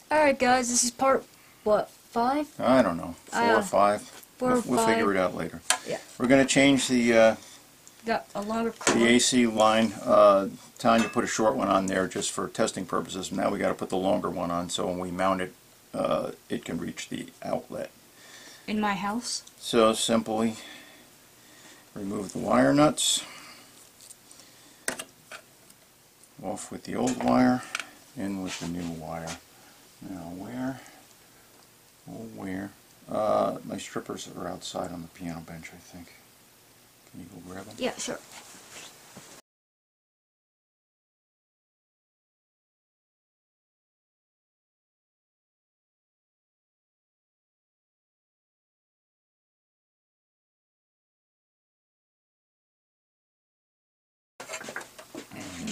Alright guys, this is part, what, 5? I don't know, 4 or 5. 4 or We'll 5. figure it out later. Yeah. We're going to change the Got a longer cord. AC line. Tanya put a short one on there just for testing purposes. Now we got to put the longer one on so when we mount it, it can reach the outlet. In my house? So simply remove the wire nuts, off with the old wire, in with the new wire. Now where? Oh, where? My strippers are outside on the piano bench, I think. Can you go grab them? Yeah, sure.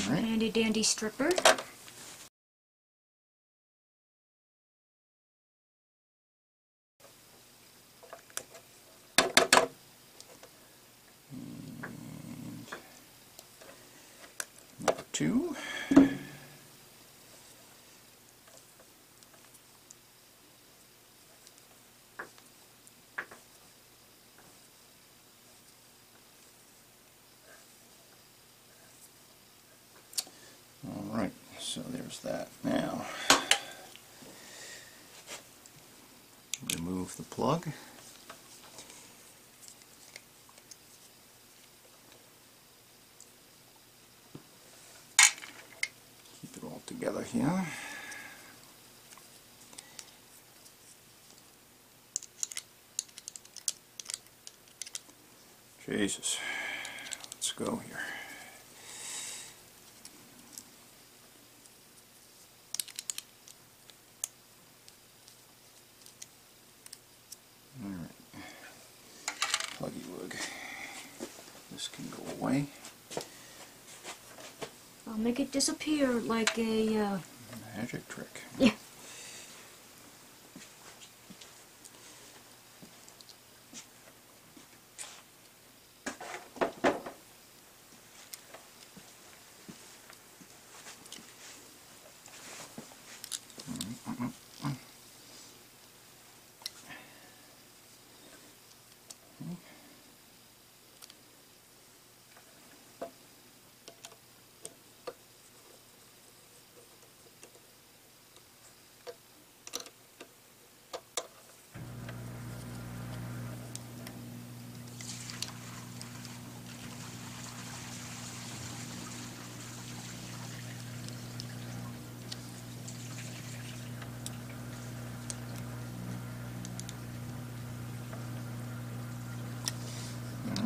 Right. Handy dandy stripper. And number 2. Alright, so there's that. Now, remove the plug. Keep it all together here. Jesus, let's go here. Alright, pluggy wug. This can go away. I'll make it disappear like a, Magic trick. yeah.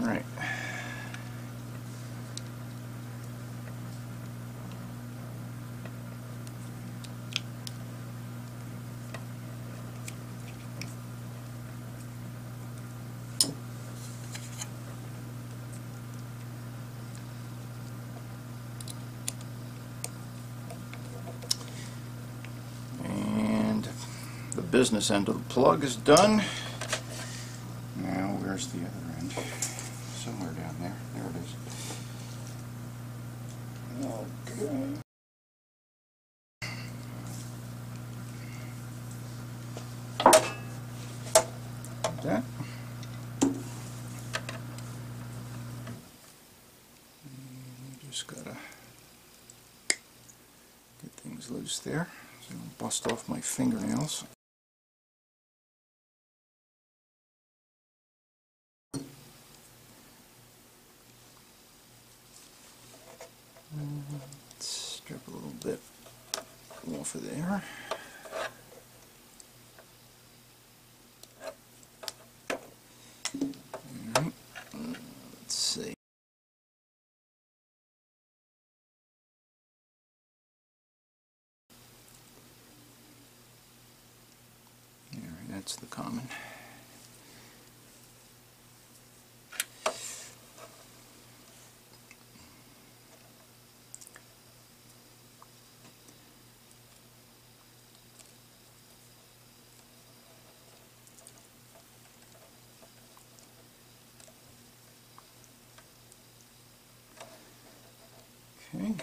Alright. And the business end of the plug is done. Now where's the other end? Somewhere down there. There it is. Okay. That. Just gotta get things loose there so I don't bust off my fingernails. Strip a little bit off of there. Alright, let's see. Alright, that's the common. Okay.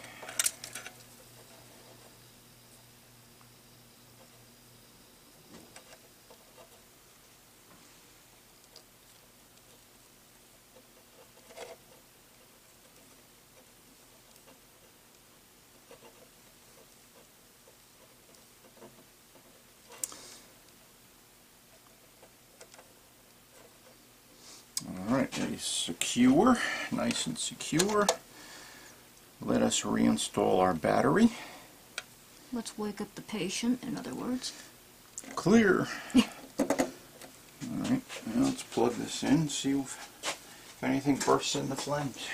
be secure, nice and secure. Let us reinstall our battery. Let's wake up the patient, in other words. Clear. Alright, now let's plug this in, see if anything bursts into flames.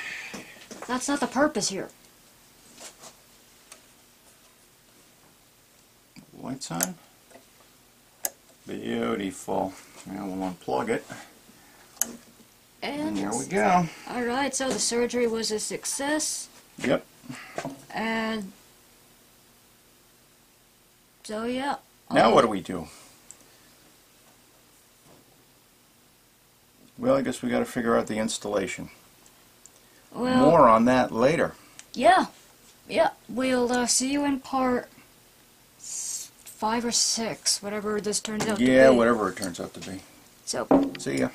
That's not the purpose here. Lights on. Beautiful. Now we'll unplug it. And there we go. Alright, so the surgery was a success. Yep. And so yeah. Now what do we do? Well, I guess we got to figure out the installation. Well, more on that later. Yeah. We'll see you in part 5 or 6, whatever this turns out to be. Yeah, whatever it turns out to be. So, see ya.